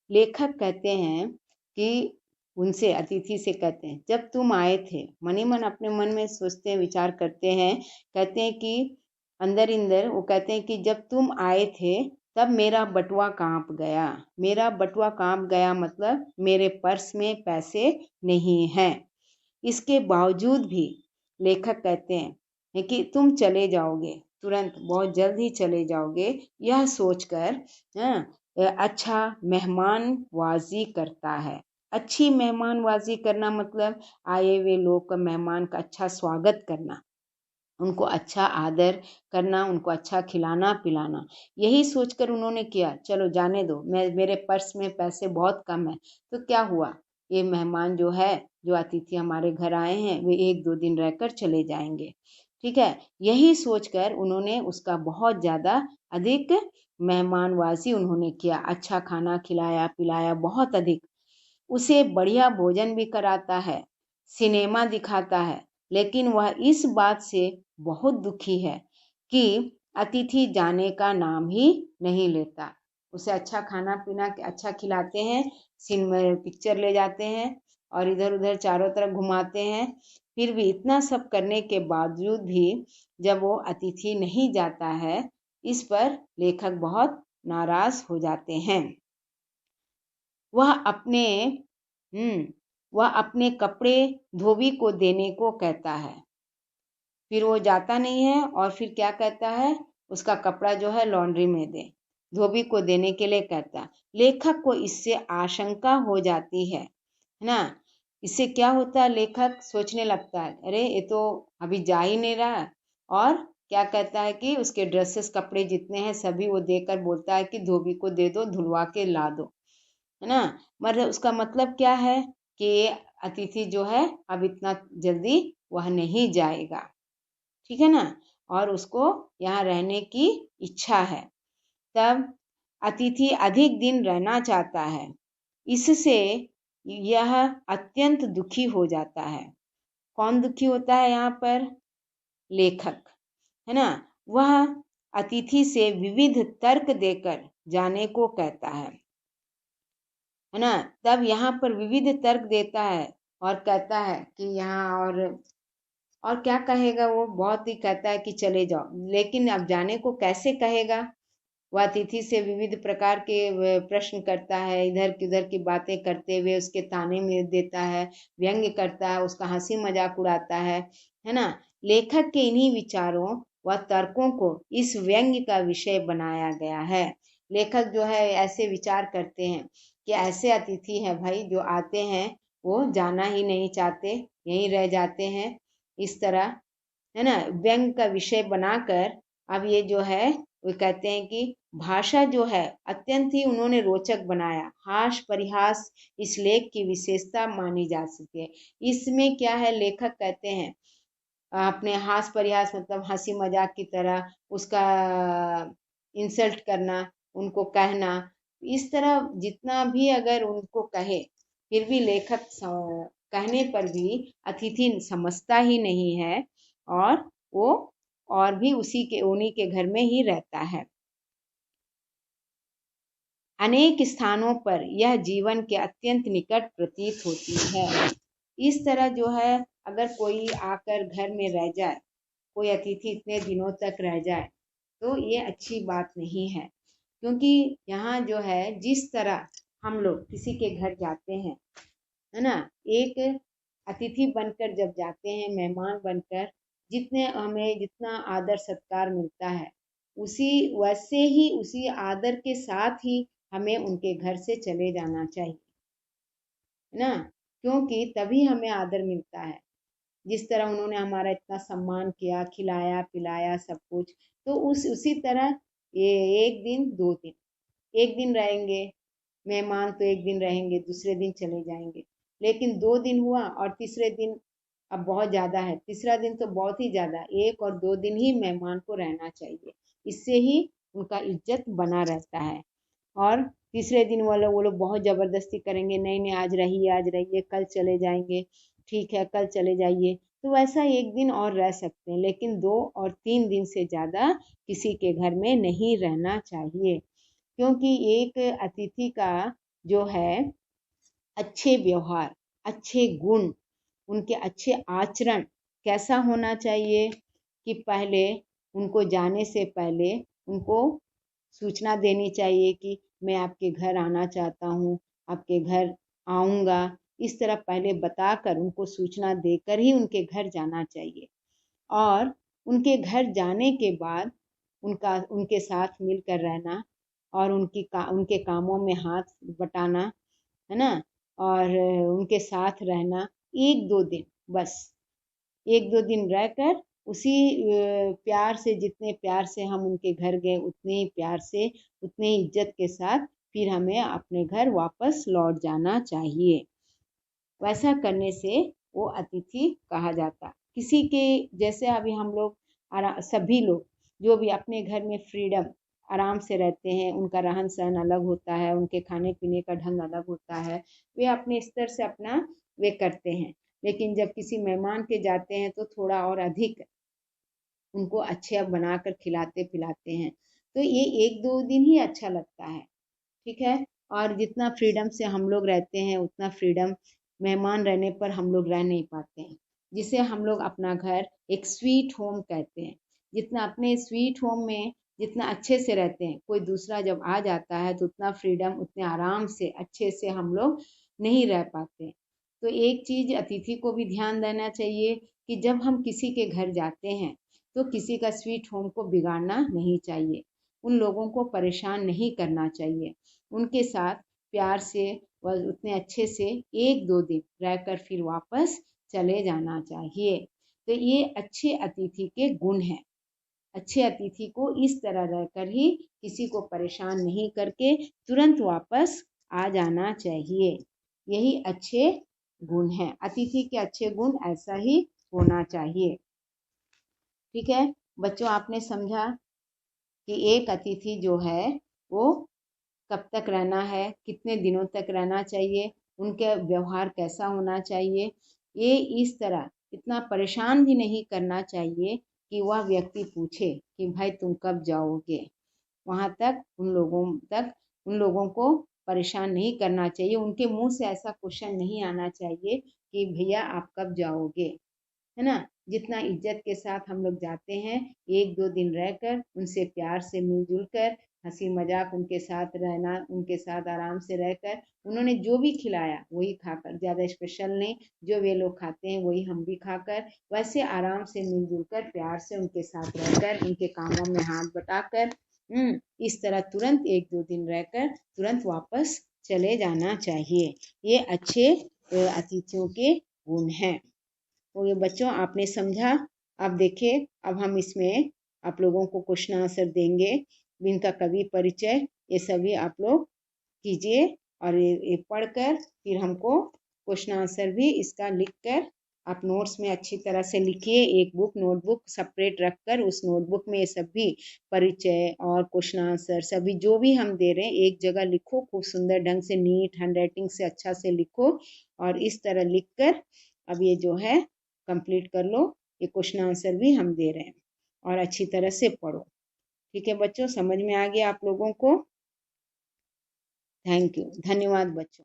लेखक कहते हैं कि उनसे अतिथि से कहते हैं, जब तुम आए थे, मन ही मन अपने मन में सोचते हैं, विचार करते हैं, कहते हैं कि अंदर अंदर वो कहते हैं कि जब तुम आए थे तब मेरा बटुआ कांप गया। मेरा बटुआ कांप गया मतलब मेरे पर्स में पैसे नहीं हैं। इसके बावजूद भी लेखक कहते हैं कि तुम चले जाओगे, तुरंत बहुत जल्द ही चले जाओगे, यह सोचकर अच्छा मेहमानवाजी करता है। अच्छी मेहमानवाजी करना मतलब आए हुए लोग का, मेहमान का अच्छा स्वागत करना, उनको अच्छा आदर करना, उनको अच्छा खिलाना पिलाना। यही सोचकर उन्होंने किया, चलो जाने दो, मेरे पर्स में पैसे बहुत कम है, तो क्या हुआ, ये मेहमान जो है, जो अतिथि हमारे घर आए हैं, वे 1-2 दिन रहकर चले जाएंगे। ठीक है, यही सोचकर उन्होंने उसका बहुत ज़्यादा अधिक मेहमानवाजी उन्होंने किया, अच्छा खाना खिलाया पिलाया बहुत अधिक, उसे बढ़िया भोजन भी कराता है, सिनेमा दिखाता है, लेकिन वह इस बात से बहुत दुखी है कि अतिथि जाने का नाम ही नहीं लेता। उसे अच्छा खाना पीना अच्छा खिलाते हैं, सिनेमा पिक्चर ले जाते हैं और इधर उधर चारों तरफ घुमाते हैं, फिर भी इतना सब करने के बावजूद भी जब वो अतिथि नहीं जाता है, इस पर लेखक बहुत नाराज हो जाते हैं। वह अपने वह अपने कपड़े धोबी को देने को कहता है, फिर वो जाता नहीं है और फिर क्या कहता है, उसका कपड़ा जो है लॉन्ड्री में दे, धोबी को देने के लिए कहता है। लेखक को इससे आशंका हो जाती है ना। इससे क्या होता है, लेखक सोचने लगता है, अरे ये तो अभी जा ही नहीं रहा, और क्या कहता है कि उसके ड्रेसेस कपड़े जितने हैं सभी वो देकर बोलता है कि धोबी को दे दो, धुलवा के ला दो, है ना। मतलब उसका मतलब क्या है कि अतिथि जो है अब इतना जल्दी वह नहीं जाएगा, ठीक है ना, और उसको यहाँ रहने की इच्छा है। तब अतिथि अधिक दिन रहना चाहता है, इससे यह अत्यंत दुखी हो जाता है। कौन दुखी होता है यहाँ पर, लेखक, है ना। वह अतिथि से विविध तर्क देकर जाने को कहता है ना। तब यहाँ पर विविध तर्क देता है और कहता है कि यहाँ और क्या कहेगा, वो बहुत ही कहता है कि चले जाओ, लेकिन अब जाने को कैसे कहेगा। वह अतिथि से विविध प्रकार के प्रश्न करता है, इधर की उधर की बातें करते हुए उसके ताने में देता है, व्यंग्य करता है, उसका हंसी मजाक उड़ाता है ना। लेखक के इन्हीं विचारों व तर्कों को इस व्यंग्य का विषय बनाया गया है। लेखक जो है ऐसे विचार करते हैं कि ऐसे अतिथि हैं भाई जो आते हैं वो जाना ही नहीं चाहते, यहीं रह जाते हैं, इस तरह, है ना, व्यंग का विषय बनाकर अब ये जो है वो कहते हैं कि भाषा जो है अत्यंत ही उन्होंने रोचक बनाया, हास परिहास इस लेख की विशेषता मानी जा सकती है। इसमें क्या है, लेखक कहते हैं अपने हास परिहास मतलब हंसी मजाक की तरह उसका इंसल्ट करना, उनको कहना, इस तरह जितना भी अगर उनको कहे, फिर भी लेखक कहने पर भी अतिथि समझता ही नहीं है, और वो और भी उन्हीं के घर में ही रहता है। अनेक स्थानों पर यह जीवन के अत्यंत निकट प्रतीत होती है। इस तरह जो है अगर कोई आकर घर में रह जाए, कोई अतिथि इतने दिनों तक रह जाए, तो ये अच्छी बात नहीं है, क्योंकि यहाँ जो है जिस तरह हम लोग किसी के घर जाते हैं, है ना, एक अतिथि बनकर जब जाते हैं, मेहमान बनकर, जितने हमें जितना आदर सत्कार मिलता है, उसी वैसे ही उसी आदर के साथ ही हमें उनके घर से चले जाना चाहिए, है ना, क्योंकि तभी हमें आदर मिलता है। जिस तरह उन्होंने हमारा इतना सम्मान किया, खिलाया पिलाया सब कुछ, तो उसी तरह ये 1 दिन 2 दिन, 1 दिन रहेंगे मेहमान, तो 1 दिन रहेंगे, दूसरे दिन चले जाएंगे, लेकिन 2 दिन हुआ और तीसरे दिन अब बहुत ज़्यादा है, तीसरा दिन तो बहुत ही ज़्यादा, 1 और 2 दिन ही मेहमान को रहना चाहिए, इससे ही उनका इज्जत बना रहता है। और तीसरे दिन वो लोग बहुत ज़बरदस्ती करेंगे, नहीं नहीं आज रहिए कल चले जाएंगे, ठीक है कल चले जाइए, तो वैसा 1 दिन और रह सकते हैं, लेकिन 2 और 3 दिन से ज़्यादा किसी के घर में नहीं रहना चाहिए, क्योंकि एक अतिथि का जो है अच्छे व्यवहार, अच्छे गुण, उनके अच्छे आचरण कैसा होना चाहिए कि पहले उनको जाने से पहले उनको सूचना देनी चाहिए कि मैं आपके घर आना चाहता हूँ, आपके घर आऊँगा। इस तरह पहले बताकर उनको सूचना देकर ही उनके घर जाना चाहिए। और उनके घर जाने के बाद उनके साथ मिलकर रहना और उनके कामों में हाथ बटाना, है ना, और उनके साथ रहना 1-2 दिन, बस 1-2 दिन रहकर उसी प्यार से, जितने प्यार से हम उनके घर गए उतने ही प्यार से, उतने ही इज्जत के साथ फिर हमें अपने घर वापस लौट जाना चाहिए। वैसा करने से वो अतिथि कहा जाता। किसी के जैसे अभी हम लोग सभी लोग जो भी अपने घर में फ्रीडम आराम से रहते हैं, उनका रहन सहन अलग होता है, उनके खाने पीने का ढंग अलग होता है, वे अपने स्तर से अपना वे करते हैं। लेकिन जब किसी मेहमान के जाते हैं तो थोड़ा और अधिक उनको अच्छे बनाकर खिलाते पिलाते हैं। तो ये 1-2 दिन ही अच्छा लगता है, ठीक है। और जितना फ्रीडम से हम लोग रहते हैं उतना फ्रीडम मेहमान रहने पर हम लोग रह नहीं पाते हैं, जिसे हम लोग अपना घर एक स्वीट होम कहते हैं। जितना अपने स्वीट होम में जितना अच्छे से रहते हैं, कोई दूसरा जब आ जाता है तो उतना फ्रीडम, उतने आराम से अच्छे से हम लोग नहीं रह पाते। तो एक चीज़ अतिथि को भी ध्यान देना चाहिए कि जब हम किसी के घर जाते हैं तो किसी का स्वीट होम को बिगाड़ना नहीं चाहिए, उन लोगों को परेशान नहीं करना चाहिए, उनके साथ प्यार से व उतने अच्छे से 1-2 दिन रहकर फिर वापस चले जाना चाहिए। तो ये अच्छे अतिथि के गुण हैं। अच्छे अतिथि को इस तरह रहकर ही किसी को परेशान नहीं करके तुरंत वापस आ जाना चाहिए। यही अच्छे गुण हैं। अतिथि के अच्छे गुण ऐसा ही होना चाहिए। ठीक है बच्चों, आपने समझा कि एक अतिथि जो है वो कब तक रहना है, कितने दिनों तक रहना चाहिए, उनका व्यवहार कैसा होना चाहिए। ये इस तरह इतना परेशान भी नहीं करना चाहिए कि वह व्यक्ति पूछे कि भाई तुम कब जाओगे। वहाँ तक उन लोगों को परेशान नहीं करना चाहिए। उनके मुंह से ऐसा क्वेश्चन नहीं आना चाहिए कि भैया आप कब जाओगे, है ना। जितना इज्जत के साथ हम लोग जाते हैं, 1-2 दिन रहकर उनसे प्यार से मिलजुल कर हंसी मजाक उनके साथ रहना, उनके साथ आराम से रहकर उन्होंने जो भी खिलाया वही खाकर, ज़्यादा स्पेशल नहीं, जो वे लोग खाते हैं वही हम भी खाकर, वैसे आराम से मिलजुल कर प्यार से उनके साथ रहकर उनके कामों में हाथ बटाकर इस तरह तुरंत 1-2 दिन रहकर तुरंत वापस चले जाना चाहिए। ये अच्छे अतिथियों के गुण हैं। तो ये बच्चों आपने समझा। अब देखिए, अब हम इसमें आप लोगों को क्वेश्चन आंसर देंगे। इनका कवि परिचय ये सभी आप लोग कीजिए और ये पढ़कर फिर हमको क्वेश्चन आंसर भी इसका लिखकर आप नोट्स में अच्छी तरह से लिखिए। एक नोटबुक सेपरेट रखकर उस नोटबुक में ये सभी परिचय और क्वेश्चन आंसर सभी जो भी हम दे रहे हैं एक जगह लिखो, खूब सुंदर ढंग से नीट हैंडराइटिंग से अच्छा से लिखो और इस तरह लिखकर अब ये जो है कंप्लीट कर लो। ये क्वेश्चन आंसर भी हम दे रहे हैं और अच्छी तरह से पढ़ो। ठीक है बच्चों, समझ में आ गया आप लोगों को। थैंक यू, धन्यवाद बच्चों।